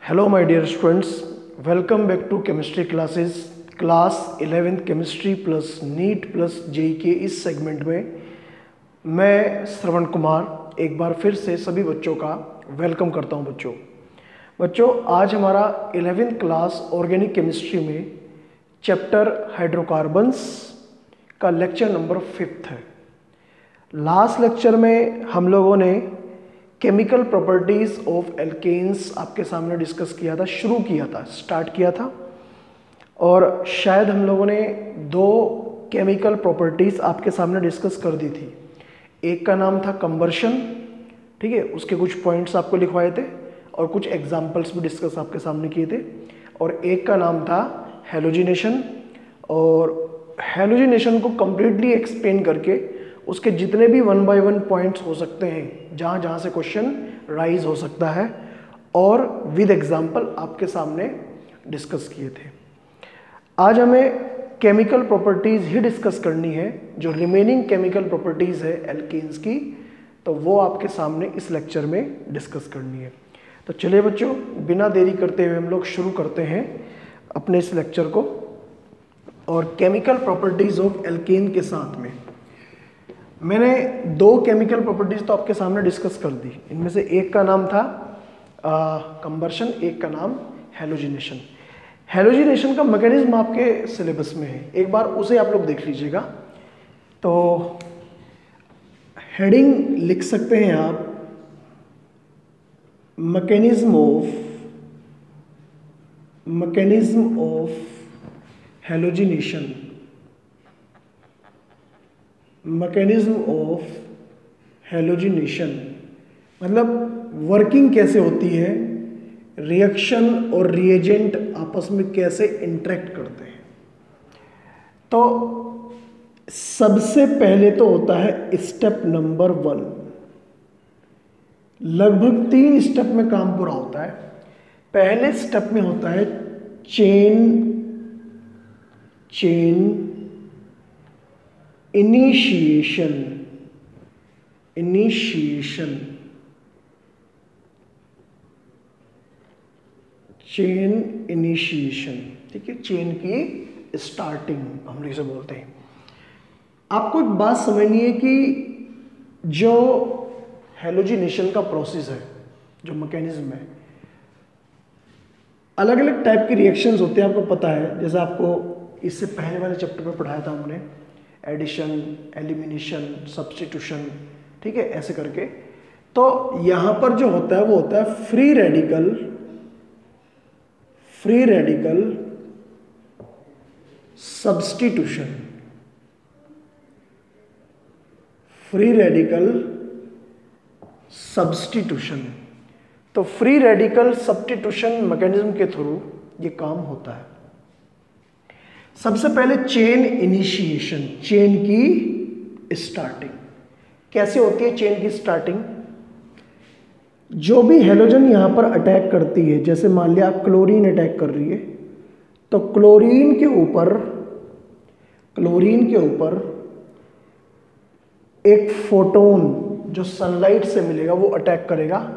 Hello my dear students, welcome back to chemistry classes. Class 11th chemistry plus NEET plus JEE के इस segment में मैं श्रवण कुमार एक बार फिर से सभी बच्चों का वेलकम करता हूं। बच्चों आज हमारा 11th क्लास ऑर्गेनिक केमिस्ट्री में चैप्टर हाइड्रोकार्बन्स का लेक्चर नंबर 5 है। लास्ट लेक्चर में हम लोगों ने केमिकल प्रॉपर्टीज ऑफ एल्केन्स आपके सामने डिस्कस किया था, स्टार्ट किया था। और शायद हम लोगों ने 2 केमिकल प्रॉपर्टीज आपके सामने डिस्कस कर दी थी। एक का नाम था कंबर्शन, ठीक है, उसके कुछ पॉइंट्स आपको लिखवाए थे और कुछ एग्जांपल्स भी डिस्कस आपके सामने किए थे। और एक का नाम था हैलोजिनेशन, और हैलोजिनेशन को कंप्लीटली एक्सप्लेन करके उसके जितने भी 1 by 1 पॉइंट्स हो सकते हैं, जहाँ जहाँ से क्वेश्चन राइज हो सकता है, और विद एग्जांपल आपके सामने डिस्कस किए थे। आज हमें केमिकल प्रॉपर्टीज ही डिस्कस करनी है। जो रिमेनिंग केमिकल प्रॉपर्टीज है एल्केन्स की, तो वो आपके सामने इस लेक्चर में डिस्कस करनी है। तो चलिए बच्चों, बिना देरी करते हुए हम लोग शुरू करते हैं अपने इस लेक्चर को। और केमिकल प्रॉपर्टीज ऑफ एल्केन के साथ में मैंने 2 केमिकल प्रॉपर्टीज तो आपके सामने डिस्कस कर दी। इनमें से एक का नाम था कंबर्शन, एक का नाम हैलोजिनेशन। हैलोजिनेशन का मैकेनिज्म आपके सिलेबस में है, एक बार उसे आप लोग देख लीजिएगा। तो हेडिंग लिख सकते हैं आप, mechanism of halogenation. Mechanism of halogenation मतलब वर्किंग कैसे होती है, रिएक्शन और रिएजेंट आपस में कैसे इंटरेक्ट करते हैं। तो सबसे पहले तो होता है स्टेप नंबर 1। लगभग 3 स्टेप में काम पूरा होता है। पहले स्टेप में होता है चेन इनिशिएशन। चेन इनिशिएशन, ठीक है, चेन की स्टार्टिंग हम इसे बोलते हैं। आपको एक बात समझनी है कि जो हैलोजिनेशन का प्रोसेस है, जो मैकेनिज्म है, अलग अलग टाइप के रिएक्शंस होते हैं, आपको पता है। जैसे आपको इससे पहले वाले चैप्टर में पढ़ाया था हमने, एडिशन, एलिमिनेशन, सब्स्टिट्यूशन, ठीक है, ऐसे करके। तो यहां पर जो होता है वो होता है फ्री रेडिकल सब्स्टिट्यूशन। तो फ्री रेडिकल सब्स्टिट्यूशन मैकेनिज्म के थ्रू ये काम होता है। सबसे पहले चेन इनिशिएशन, चेन की स्टार्टिंग कैसे होती है। चेन की स्टार्टिंग, जो भी हैलोजन यहां पर अटैक करती है, जैसे मान लिया आप क्लोरीन अटैक कर रही है, तो क्लोरीन के ऊपर एक फोटोन जो सनलाइट से मिलेगा वो अटैक करेगा,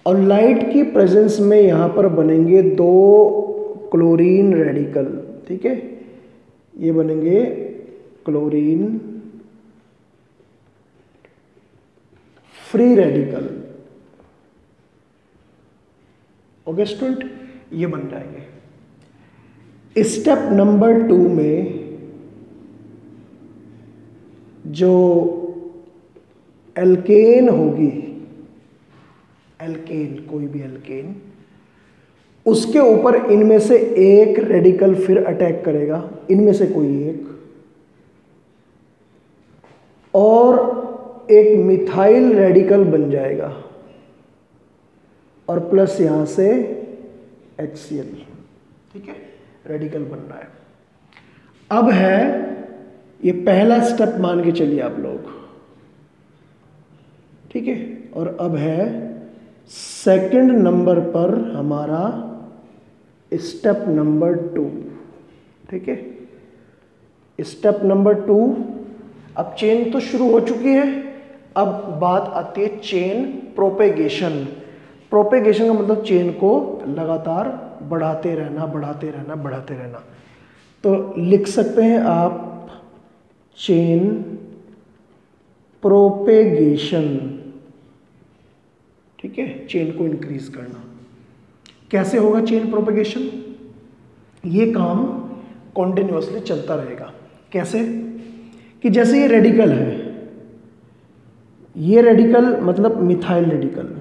और लाइट की प्रेजेंस में यहां पर बनेंगे 2 क्लोरीन रेडिकल, ठीक है, ये बनेंगे chlorine free radical. Okay student, ये बन जाएंगे। स्टेप नंबर 2 में जो एल्केन होगी, कोई भी एल्केन, उसके ऊपर इनमें से एक रेडिकल फिर अटैक करेगा, इनमें से कोई एक, और एक मिथाइल रेडिकल बन जाएगा, और प्लस यहां से HCl, ठीक है, रेडिकल बन रहा है। अब है ये पहला स्टेप मान के चलिए आप लोग, ठीक है। और अब है सेकंड नंबर पर हमारा स्टेप नंबर 2, ठीक है। स्टेप नंबर 2, अब चेन तो शुरू हो चुकी है, अब बात आती है चेन प्रोपेगेशन। प्रोपेगेशन का मतलब चेन को लगातार बढ़ाते रहना, बढ़ाते रहना, बढ़ाते रहना। तो लिख सकते हैं आप चेन प्रोपेगेशन, ठीक है, चेन को इंक्रीज करना। कैसे होगा चेन प्रोपेगेशन? ये काम कॉन्टिन्यूअसली चलता रहेगा। कैसे? कि जैसे ये रेडिकल है, ये रेडिकल मतलब methyl radical,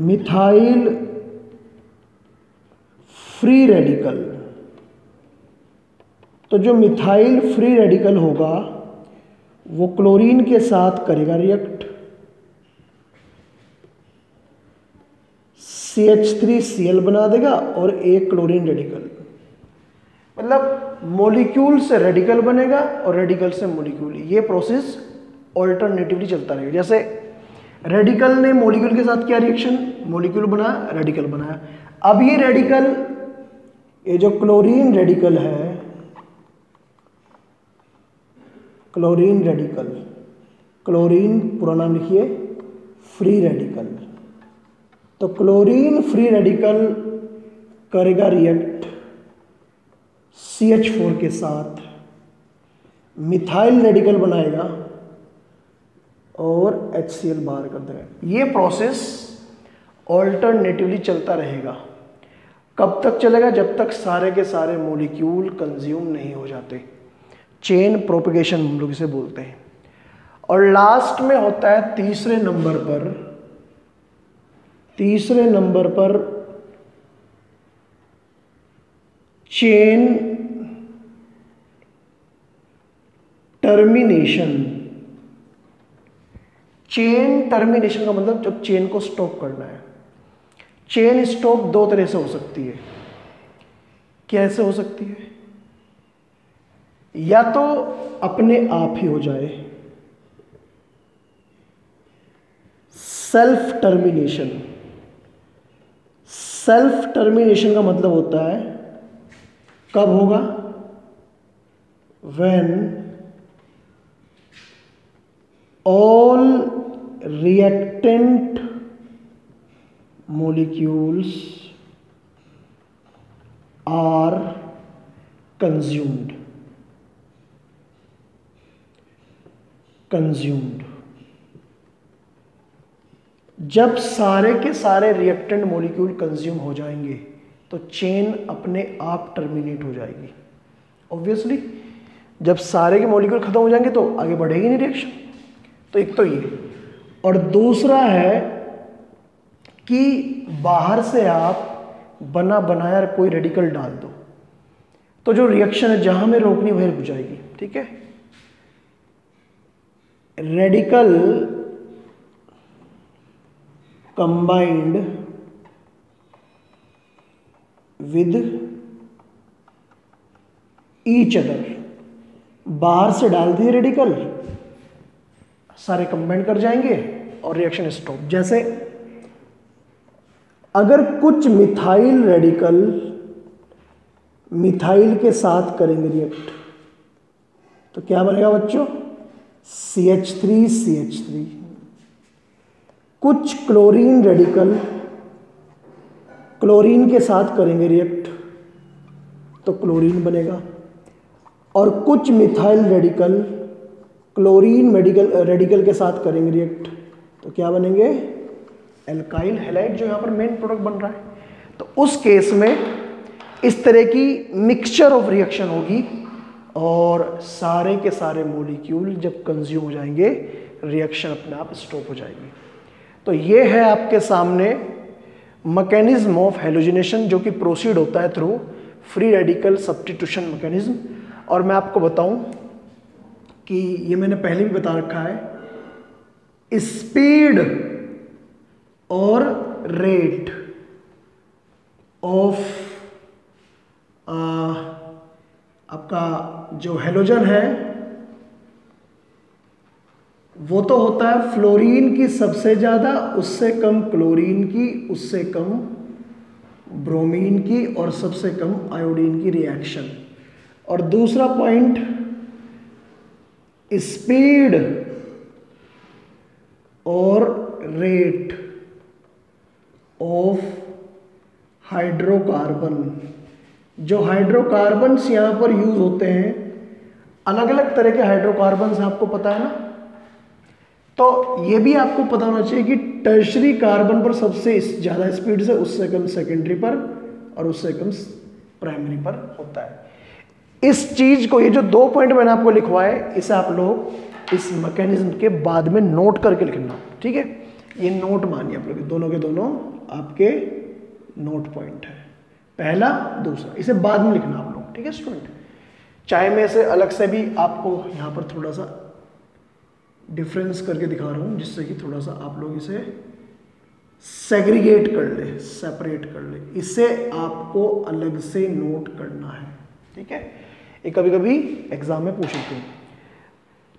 methyl free radical. तो जो मिथाइल फ्री रेडिकल होगा वो क्लोरीन के साथ करेगा रिएक्ट, CH3Cl बना देगा और एक क्लोरीन रेडिकल, मतलब मॉलिक्यूल से रेडिकल बनेगा और रेडिकल से मॉलिक्यूल। ये प्रोसेस ऑल्टरनेटिवली चलता रहेगा। जैसे रेडिकल ने मॉलिक्यूल के साथ किया रिएक्शन, मॉलिक्यूल बना, रेडिकल बनाया। अब ये रेडिकल, ये जो क्लोरीन रेडिकल है, क्लोरीन रेडिकल, क्लोरीन पूरा नाम लिखिए फ्री रेडिकल। तो क्लोरीन फ्री रेडिकल करेगा रिएक्ट CH4 के साथ, मिथाइल रेडिकल बनाएगा और HCl बाहर कर देगा। ये प्रोसेस ऑल्टरनेटिवली चलता रहेगा। कब तक चलेगा? जब तक सारे के सारे मॉलिक्यूल कंज्यूम नहीं हो जाते। चेन प्रोपेगेशन हम लोग इसे बोलते हैं। और लास्ट में होता है तीसरे नंबर पर चेन टर्मिनेशन। चेन टर्मिनेशन का मतलब जब चेन को स्टॉप करना है। चेन स्टॉप दो तरह से हो सकती है। कैसे हो सकती है? या तो अपने आप ही हो जाए, सेल्फ टर्मिनेशन। सेल्फ टर्मिनेशन का मतलब होता है कब होगा? When all reactant molecules are consumed। जब सारे के सारे रिएक्टेंट मॉलिक्यूल कंज्यूम हो जाएंगे तो चेन अपने आप टर्मिनेट हो जाएगी। ऑब्वियसली जब सारे के मॉलिक्यूल खत्म हो जाएंगे तो आगे बढ़ेगी नहीं रिएक्शन। तो एक तो ये, और दूसरा है कि बाहर से आप बना बनाया कोई रेडिकल डाल दो तो जो रिएक्शन है जहां में रोकनी वहीं रुक जाएगी। ठीक है, radical combined with each other, बाहर से डाल दिए रेडिकल, सारे कंबाइंड कर जाएंगे और रिएक्शन स्टॉप। जैसे अगर कुछ मिथाइल रेडिकल मिथाइल के साथ करेंगे रिएक्ट तो क्या बनेगा बच्चों? CH3CH3। कुछ क्लोरीन रेडिकल क्लोरीन के साथ करेंगे रिएक्ट तो क्लोरीन बनेगा, और कुछ मिथाइल रेडिकल क्लोरीन रेडिकल के साथ करेंगे रिएक्ट तो क्या बनेंगे? एल्काइल हैलाइड, जो यहाँ पर मेन प्रोडक्ट बन रहा है। तो उस केस में इस तरह की मिक्सचर ऑफ रिएक्शन होगी और सारे के सारे मॉलिक्यूल जब कंज्यूम हो जाएंगे रिएक्शन अपने आप स्टॉप हो जाएगी। तो ये है आपके सामने मैकेनिज्म ऑफ हैलोजिनेशन, जो कि प्रोसीड होता है through free radical substitution mechanism. और मैं आपको बताऊं कि ये मैंने पहले भी बता रखा है, स्पीड और रेट ऑफ आपका जो हैलोजन है वो तो होता है फ्लोरीन की सबसे ज़्यादा, उससे कम क्लोरीन की, उससे कम ब्रोमीन की और सबसे कम आयोडीन की रिएक्शन। और दूसरा पॉइंट, स्पीड और रेट ऑफ हाइड्रोकार्बन। जो हाइड्रोकार्बन्स यहाँ पर यूज होते हैं, अलग अलग तरह के हाइड्रोकार्बन्स आपको पता है ना, तो ये भी आपको पता होना चाहिए कि टर्शरी कार्बन पर सबसे ज़्यादा स्पीड से, उससे कम सेकेंडरी पर और उससे कम प्राइमरी पर होता है। इस चीज को, ये जो 2 पॉइंट मैंने आपको लिखवाए, इसे आप लोग इस मैकेनिज्म के बाद में नोट करके लिखना, ठीक है। ये नोट मानिए आप लोग, दोनों के दोनों आपके नोट पॉइंट है, पहला दूसरा, इसे बाद में लिखना आप लोग, ठीक है स्टूडेंट। चाहे मैं इसे अलग से भी आपको यहाँ पर थोड़ा सा डिफरेंस करके दिखा रहा हूँ, जिससे कि थोड़ा सा आप लोग इसे सेग्रीगेट कर ले, सेपरेट कर ले, इसे आपको अलग से नोट करना है, ठीक है। ये कभी कभी एग्जाम में पूछ लेते हैं।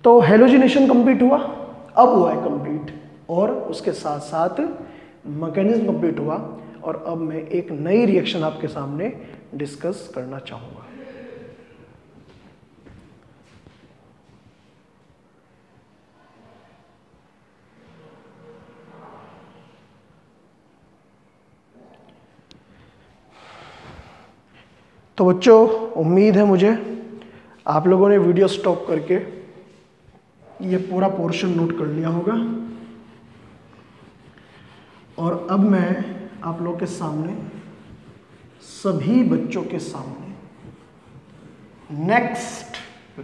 तो हेलोजिनेशन कंप्लीट हुआ, अब हुआ है कंप्लीट, और उसके साथ साथ मैकेनिज्म कंप्लीट हुआ, और अब मैं एक नई रिएक्शन आपके सामने डिस्कस करना चाहूँगा। तो बच्चों, उम्मीद है मुझे आप लोगों ने वीडियो स्टॉप करके ये पूरा पोर्शन नोट कर लिया होगा, और अब मैं आप लोगों के सामने, सभी बच्चों के सामने नेक्स्ट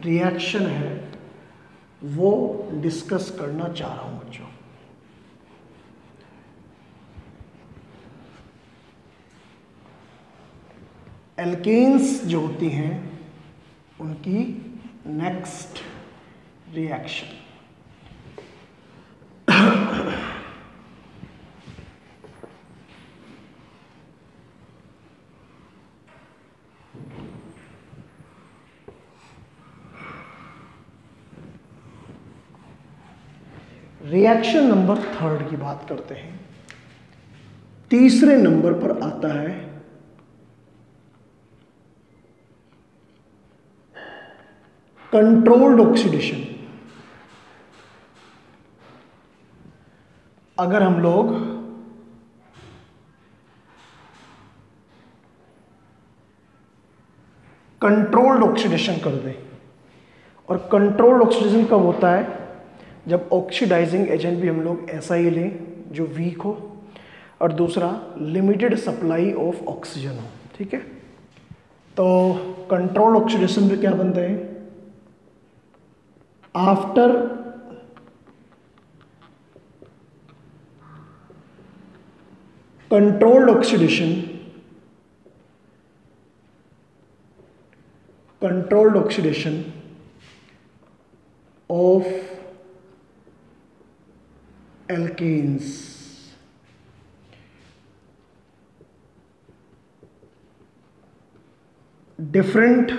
रिएक्शन है वो डिस्कस करना चाह रहा हूं बच्चों। एल्केन्स जो होती हैं उनकी नेक्स्ट रिएक्शन। रिएक्शन नंबर 3 की बात करते हैं। तीसरे नंबर पर आता है कंट्रोल्ड ऑक्सीडेशन। अगर हम लोग कंट्रोल्ड ऑक्सीडेशन कर दें, और कंट्रोल्ड ऑक्सीडेशन कब होता है, जब ऑक्सीडाइजिंग एजेंट भी हम लोग ऐसा ही लें जो वीक हो, और दूसरा लिमिटेड सप्लाई ऑफ ऑक्सीजन हो, ठीक है। तो कंट्रोल्ड ऑक्सीडेशन में क्या बनते हैं, after controlled oxidation of alkanes, different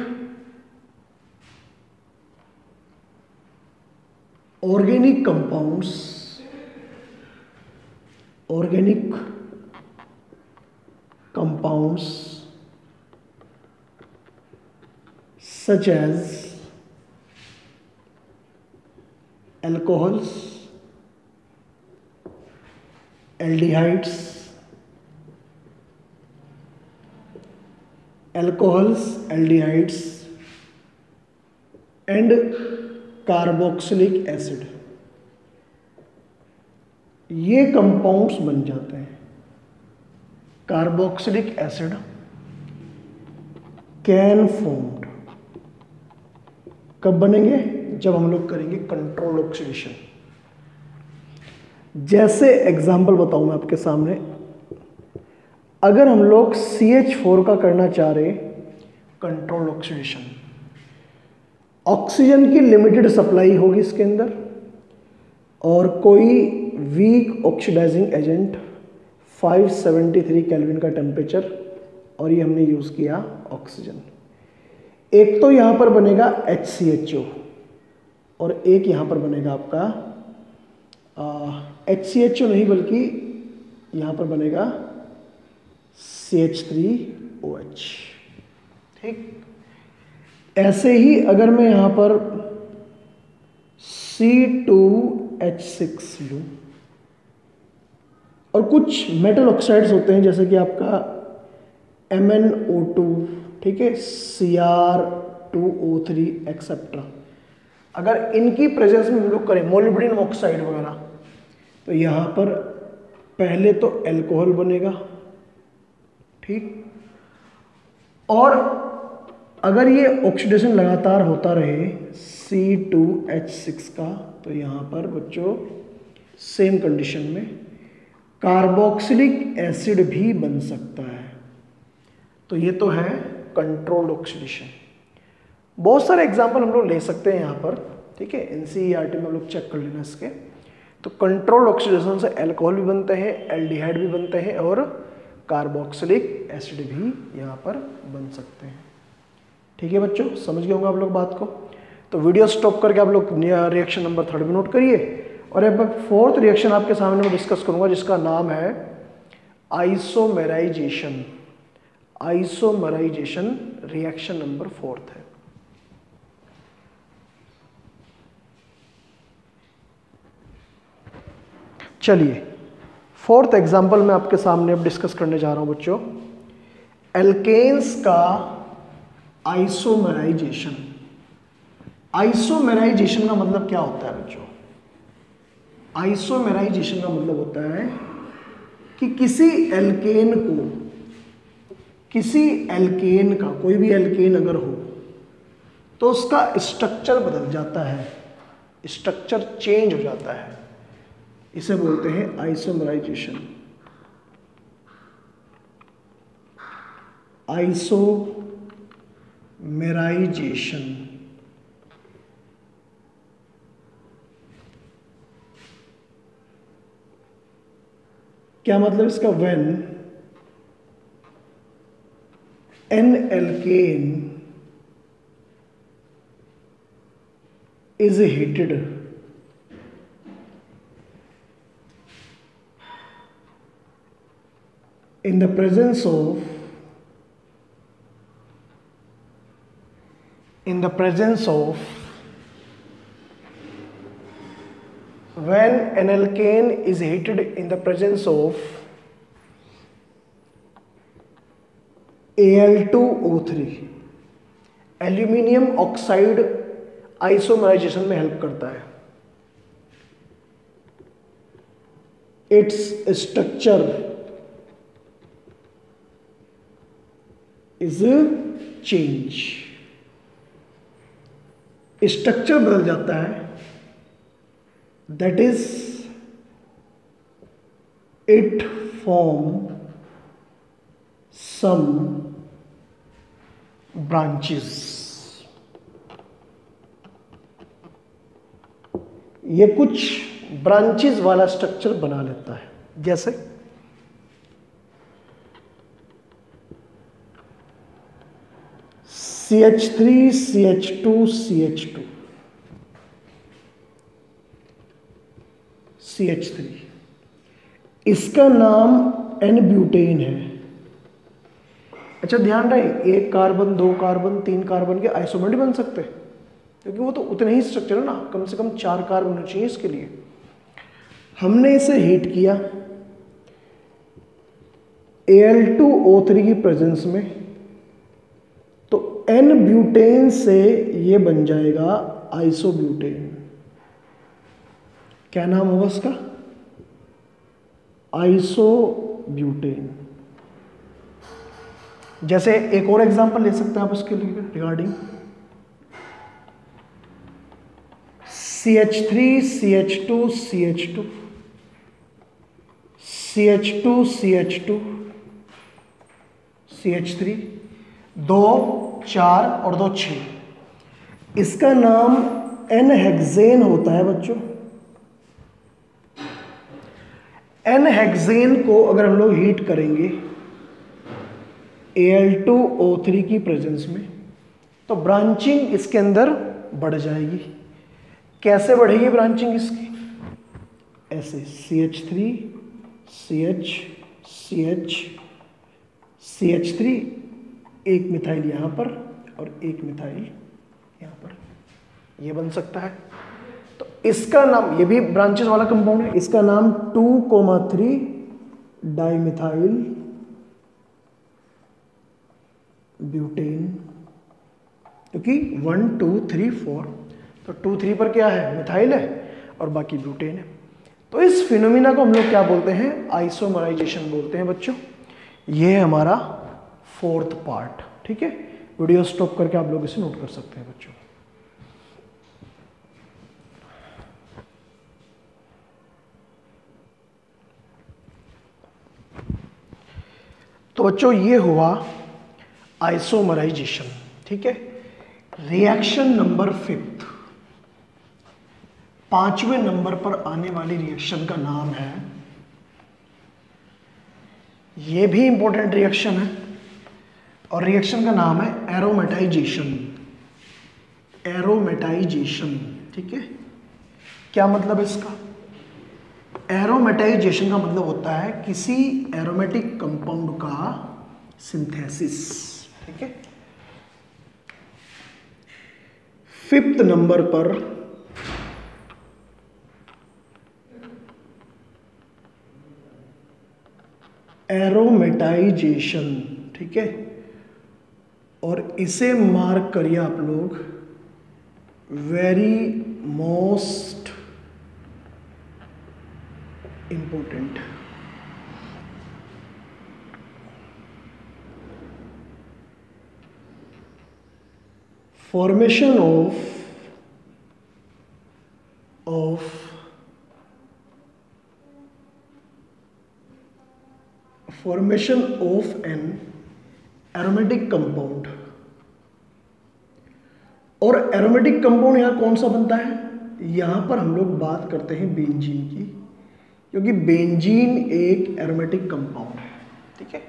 organic compounds such as alcohols, aldehydes, and carboxylic acid, ये कंपाउंड्स बन जाते हैं। कार्बोक्सिलिक एसिड कैन फॉर्म्ड कब बनेंगे, जब हम लोग करेंगे कंट्रोल ऑक्सीडेशन। जैसे एग्जांपल बताऊं मैं आपके सामने, अगर हम लोग CH4 का करना चाह रहे कंट्रोल ऑक्सीडेशन, ऑक्सीजन की लिमिटेड सप्लाई होगी इसके अंदर, और कोई वीक ऑक्सीडाइजिंग एजेंट 573 केल्विन का टेम्परेचर, और ये हमने यूज़ किया ऑक्सीजन। एक तो यहाँ पर बनेगा HCHO, और एक यहाँ पर बनेगा आपका HCHO नहीं बल्कि यहाँ पर बनेगा CH3OH, ठीक। ऐसे ही अगर मैं यहाँ पर C2H6 लूँ, और कुछ मेटल ऑक्साइड्स होते हैं जैसे कि आपका MnO2, ठीक है, Cr2O3 एक्सेट्रा। अगर इनकी प्रेजेंस में हम लोग करें मोलिब्डेनम ऑक्साइड वगैरह, तो यहाँ पर पहले तो एल्कोहल बनेगा, ठीक, और अगर ये ऑक्सीडेशन लगातार होता रहे C2H6 का, तो यहाँ पर बच्चों सेम कंडीशन में कार्बोक्सिलिक एसिड भी बन सकता है। तो ये तो है कंट्रोल्ड ऑक्सीडेशन। बहुत सारे एग्जाम्पल हम लोग ले सकते हैं यहाँ पर, ठीक है, NCERT में हम लोग चेक कर लेना इसके। तो कंट्रोल्ड ऑक्सीडेशन से अल्कोहल भी बनते हैं, एल्डिहाइड भी बनते हैं और कार्बोक्सिलिक एसिड भी यहाँ पर बन सकते हैं। ठीक है बच्चों, समझ गए होंगे आप लोग बात को। तो वीडियो स्टॉप करके आप लोग रिएक्शन नंबर 3 में नोट करिए, और अब 4th रिएक्शन आपके सामने मैं डिस्कस करूंगा जिसका नाम है आइसोमेराइजेशन। आइसोमेराइजेशन रिएक्शन नंबर 4 है। चलिए 4th एग्जाम्पल मैं आपके सामने अब डिस्कस करने जा रहा हूं बच्चों, एल्केन्स का आइसोमेराइजेशन। आइसोमेराइजेशन का मतलब क्या होता है बच्चों? आइसोमेराइजेशन का मतलब होता है कि किसी एल्केन का कोई भी एल्केन अगर हो तो उसका स्ट्रक्चर बदल जाता है, स्ट्रक्चर चेंज हो जाता है, इसे बोलते हैं आइसोमेराइजेशन। आइसोमेराइजेशन क्या मतलब इसका? When an alkane is heated in the presence of when an alkane is heated in the presence of Al2O3, aluminium oxide isomerisation में हेल्प करता है। Its structure is change, structure बदल जाता है, that is it form some branches. ये कुछ branches वाला structure बना लेता है, जैसे CH3 CH2 CH2 CH3, इसका नाम N-ब्यूटेन है। अच्छा ध्यान रहे, 1 कार्बन 2 कार्बन 3 कार्बन के आइसोमर बन सकते हैं, क्योंकि वो तो उतने ही स्ट्रक्चर है ना, कम से कम 4 कार्बन होने चाहिए इसके लिए। हमने इसे हीट किया Al2O3 की प्रेजेंस में, तो N-ब्यूटेन से ये बन जाएगा आइसोब्यूटेन। क्या नाम होगा इसका? आइसोब्यूटेन। जैसे एक और एग्जांपल ले सकते हैं आप इसके लिए regarding CH3 CH2 CH2 CH2 CH2 CH3, 2 4 और 2 6, इसका नाम N-हेक्सेन होता है बच्चों। N-हेक्सेन को अगर हम लोग हीट करेंगे Al2O3 की प्रेजेंस में, तो ब्रांचिंग इसके अंदर बढ़ जाएगी। कैसे बढ़ेगी ब्रांचिंग इसकी? ऐसे CH3 CH CH CH3, एक मिथाइल यहाँ पर और एक मिथाइल यहाँ पर, ये बन सकता है। तो इसका नाम, ये भी ब्रांचेस वाला कंपाउंड है, इसका नाम 2,3 डाइमिथाइल ब्यूटेन, क्योंकि 1 2 3 4, तो 2 3 पर क्या है, मिथाइल है और बाकी ब्यूटेन है। तो इस फिनोमिना को हम लोग क्या बोलते हैं, आइसोमराइजेशन बोलते हैं बच्चों। ये है हमारा 4th पार्ट। ठीक है, वीडियो स्टॉप करके आप लोग इसे नोट कर सकते हैं बच्चों। तो बच्चों ये हुआ आइसोमराइजेशन। ठीक है, रिएक्शन नंबर 5th, 5वें नंबर पर आने वाली रिएक्शन का नाम है, ये भी इंपॉर्टेंट रिएक्शन है और रिएक्शन का नाम है एरोमेटाइजेशन। एरोमेटाइजेशन, ठीक है, क्या मतलब इसका? एरोमेटाइजेशन का मतलब होता है किसी एरोमेटिक कंपाउंड का सिंथेसिस। ठीक है, 5th नंबर पर एरोमेटाइजेशन। ठीक है, और इसे मार्क करिए आप लोग, very most important. Formation of an aromatic compound. और एरोमेटिक कंपाउंड यहां कौन सा बनता है? यहां पर हम लोग बात करते हैं बेंजीन की, क्योंकि बेंजीन एक एरोमेटिक कंपाउंड है। ठीक है,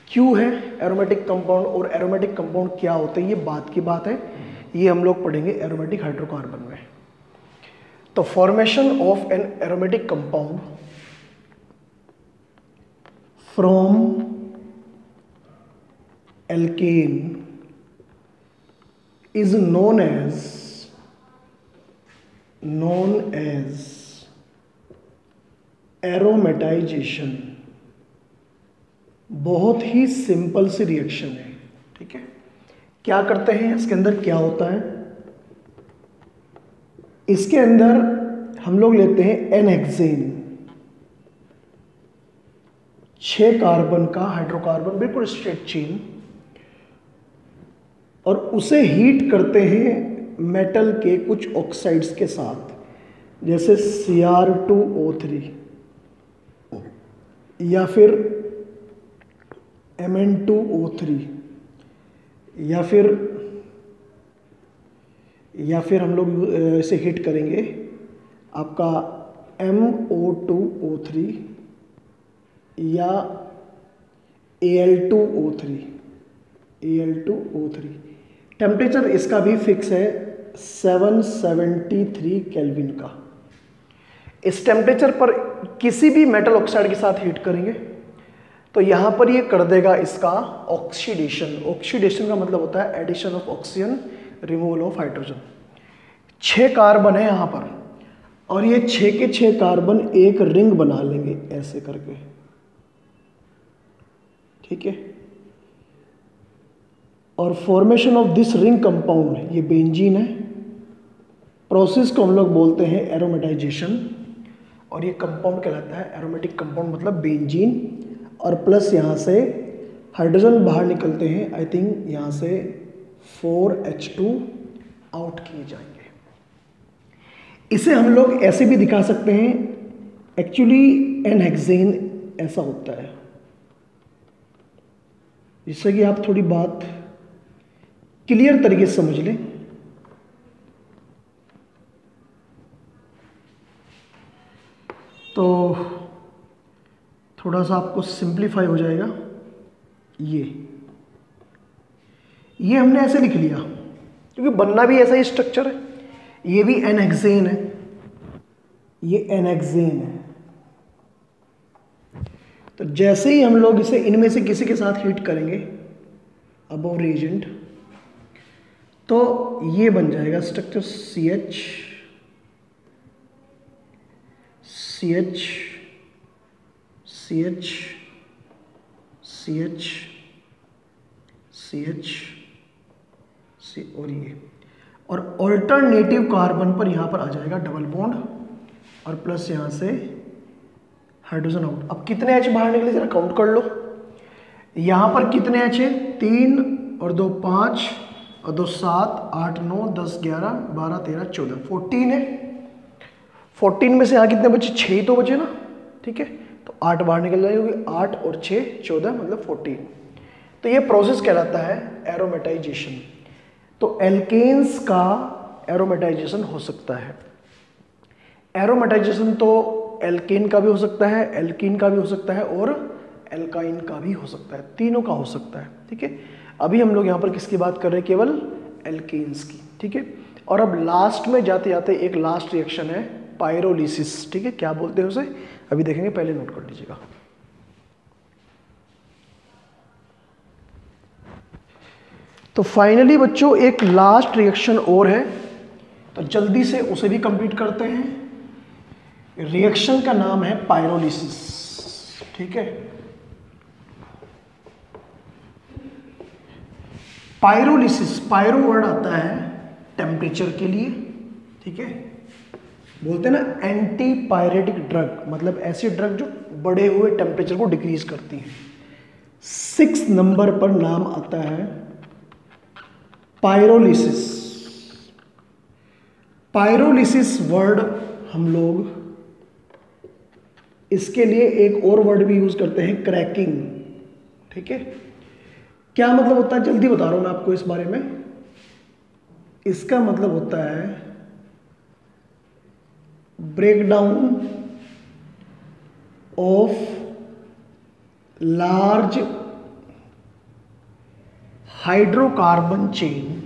क्यों है एरोमेटिक कंपाउंड और एरोमेटिक कंपाउंड क्या होते हैं, ये बात की बात है, ये हम लोग पढ़ेंगे एरोमेटिक हाइड्रोकार्बन में। तो formation of an aromatic compound from alkane is known as aromatisation. बहुत ही सिंपल सी रिएक्शन है। ठीक है, क्या करते हैं, इसके अंदर क्या होता है? इसके अंदर हम लोग लेते हैं एन हेक्सेन, 6 कार्बन का हाइड्रोकार्बन, बिल्कुल स्ट्रेट चेन, और उसे हीट करते हैं मेटल के कुछ ऑक्साइड्स के साथ, जैसे Cr2O3 या फिर Mn2O3 या फिर हम लोग इसे हीट करेंगे आपका MO2O3 या Al2O3। टेम्परेचर इसका भी फिक्स है 773 केल्विन का। इस टेम्परेचर पर किसी भी मेटल ऑक्साइड के साथ हीट करेंगे तो यहां पर ये कर देगा इसका ऑक्सीडेशन। ऑक्सीडेशन का मतलब होता है addition of oxygen, removal of hydrogen. 6 carbon है यहां पर और ये 6 के 6 कार्बन एक रिंग बना लेंगे ऐसे करके। ठीक है, और formation of this ring compound, ये बेंजीन है, प्रोसेस को हम लोग बोलते हैं एरोमेटाइजेशन, और ये कंपाउंड कहलाता है एरोमेटिक कंपाउंड, मतलब बेंजीन, और प्लस यहाँ से हाइड्रोजन बाहर निकलते हैं, आई थिंक यहाँ से 4H2 आउट किए जाएंगे। इसे हम लोग ऐसे भी दिखा सकते हैं, एक्चुअली एन हेक्सेन ऐसा होता है, जिससे कि आप थोड़ी बात क्लियर तरीके से समझ लें। तो थोड़ा सा आपको सिंप्लीफाई हो जाएगा। ये हमने ऐसे लिख लिया क्योंकि बनना भी ऐसा ही स्ट्रक्चर है। ये भी एन हेक्सेन है, ये एन हेक्सेन है। तो जैसे ही हम लोग इसे इनमें से किसी के साथ हीट करेंगे अबव रिएजेंट, तो ये बन जाएगा structure CH CH CH C और ये, और ऑल्टरनेटिव कार्बन पर यहाँ पर आ जाएगा डबल बॉन्ड और प्लस यहाँ से हाइड्रोजन आउट। अब कितने H बाहर निकले जरा काउंट कर लो। यहाँ पर कितने H है, 3 और 2 5 और 2 7 8 9 10 11 12 13 14 14 है। 14 में से यहाँ कितने बचे, 6 ही तो बचे ना, ठीक है, तो 8 बाहर निकल जाएगी, 8 और 6 14 मतलब 14। तो ये प्रोसेस कहलाता है एरोमेटाइजेशन। तो एल्केन्स का एरोमेटाइजेशन हो सकता है। एरोमेटाइजेशन तो एल्केन का भी हो सकता है, एल्कीन का भी हो सकता है और एल्काइन का भी हो सकता है, तीनों का हो सकता है, ठीक है। अभी हम लोग यहाँ पर किसकी बात कर रहे हैं, केवल एल्केन्स की, ठीक है। और अब लास्ट में जाते जाते एक लास्ट रिएक्शन है पायरोलिसिस, ठीक है। क्या बोलते हैं उसे, अभी देखेंगे, पहले नोट कर लीजिएगा। तो फाइनली बच्चों एक लास्ट रिएक्शन और है, तो जल्दी से उसे भी कंप्लीट करते हैं। रिएक्शन का नाम है पायरोलिसिस, ठीक है। पायरोलिसिस, पायरो वर्ड आता है टेम्परेचर के लिए, ठीक है। बोलते हैं ना एंटी पायरेटिक ड्रग, मतलब ऐसी ड्रग जो बढ़े हुए टेम्परेचर को डिक्रीज करती है। 6 नंबर पर नाम आता है पायरोलिसिस। पायरोलिसिस वर्ड हम लोग इसके लिए एक और वर्ड भी यूज करते हैं, क्रैकिंग, ठीक है। क्या मतलब होता है, जल्दी बता रहा हूं मैं आपको इस बारे में। इसका मतलब होता है breakdown of large hydrocarbon chain,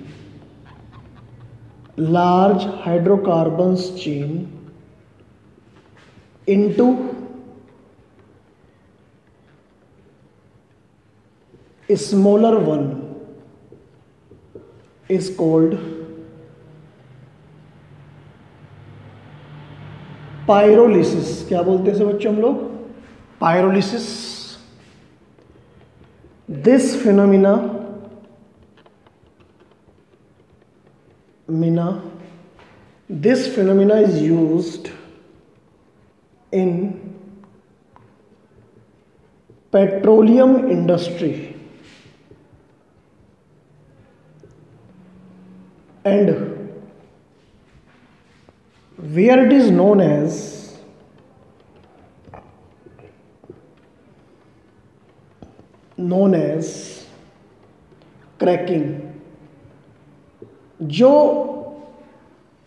large hydrocarbons chain into a smaller one is called pyrolysis। क्या बोलते हैं बच्चों हम लोग, pyrolysis। this phenomena is used in petroleum industry and where it is known as cracking। जो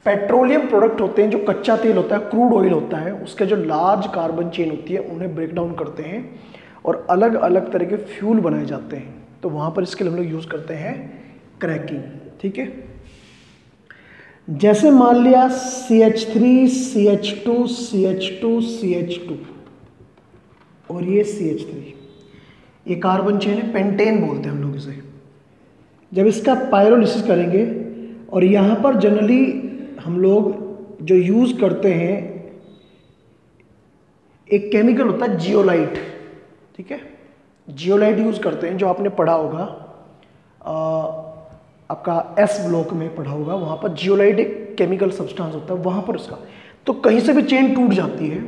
पेट्रोलियम प्रोडक्ट होते हैं, जो कच्चा तेल होता है, क्रूड ऑयल होता है, उसके जो लार्ज कार्बन चेन होती है उन्हें ब्रेक डाउन करते हैं और अलग अलग तरह के फ्यूल बनाए जाते हैं। तो वहां पर इसके लिए हम लोग यूज करते हैं क्रैकिंग, ठीक है। जैसे मान लिया CH3 CH2 CH2 CH2 और ये CH3, ये कार्बन चेन है, पेंटेन बोलते हैं हम लोग इसे। जब इसका पायरोलिसिस करेंगे, और यहाँ पर जनरली हम लोग जो यूज करते हैं एक केमिकल होता है जियोलाइट, ठीक है। जियोलाइट यूज करते हैं, जो आपने पढ़ा होगा आपका S ब्लॉक में पढ़ा होगा, वहां पर जियोलाइट एक केमिकल सब्सटेंस होता है, वहां पर उसका तो कहीं से भी चेन टूट जाती है।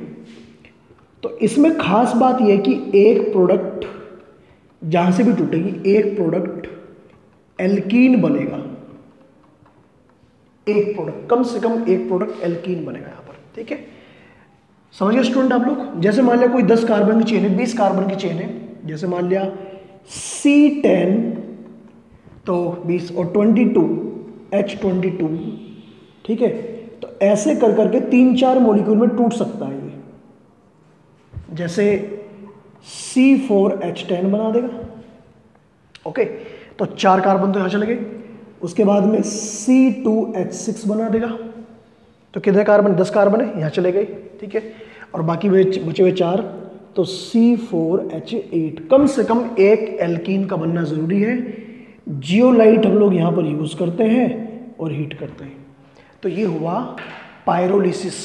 तो इसमें खास बात यह है कि एक प्रोडक्ट जहां से भी टूटेगी, एक प्रोडक्ट एल्कीन बनेगा, एक प्रोडक्ट, कम से कम एक प्रोडक्ट एल्कीन बनेगा यहां पर, ठीक है। समझ गए स्टूडेंट आप लोग। जैसे मान लिया कोई 10 कार्बन की चेन है, 20 कार्बन की चेन है, जैसे मान लिया C10 तो 20 और 22 H22, ठीक है। तो ऐसे कर करके 3-4 मॉलिक्यूल में टूट सकता है ये। जैसे C4H10 बना देगा, ओके। तो 4 कार्बन तो यहां चले गए। उसके बाद में C2H6 बना देगा, तो कितने कार्बन, 10 कार्बन है, यहां चले गए, ठीक है। और बाकी बचे हुए 4, तो C4H8। कम से कम एक एल्कीन का बनना जरूरी है। जियोलाइट हम लोग यहां पर यूज करते हैं और हीट करते हैं। तो ये हुआ pyrolysis.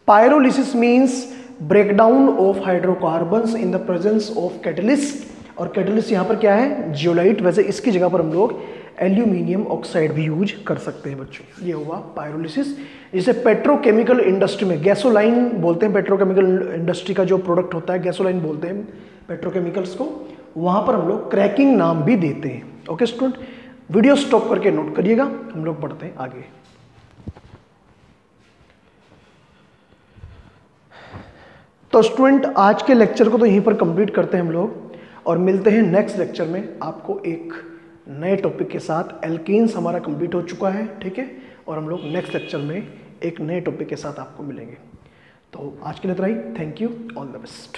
Pyrolysis means breakdown of hydrocarbons in the presence of catalyst, और कैटलिस्ट यहाँ पर क्या है, जियोलाइट। वैसे इसकी जगह पर हम लोग एल्यूमिनियम ऑक्साइड भी यूज कर सकते हैं बच्चों। ये हुआ पायरोलिसिस। जिसे पेट्रोकेमिकल इंडस्ट्री में गैसोलाइन बोलते हैं, पेट्रोकेमिकल इंडस्ट्री का जो प्रोडक्ट होता है गैसोलाइन बोलते हैं पेट्रोकेमिकल्स को, वहाँ पर हम लोग क्रैकिंग नाम भी देते हैं। ओके स्टूडेंट, वीडियो स्टॉप करके नोट करिएगा, हम लोग बढ़ते हैं आगे। तो स्टूडेंट आज के लेक्चर को तो यहीं पर कंप्लीट करते हैं हम लोग, और मिलते हैं नेक्स्ट लेक्चर में आपको एक नए टॉपिक के साथ। एल्केन्स हमारा कंप्लीट हो चुका है, ठीक है, और हम लोग नेक्स्ट लेक्चर में एक नए टॉपिक के साथ आपको मिलेंगे। तो आज के लिए इतना ही। Thank you, all the best.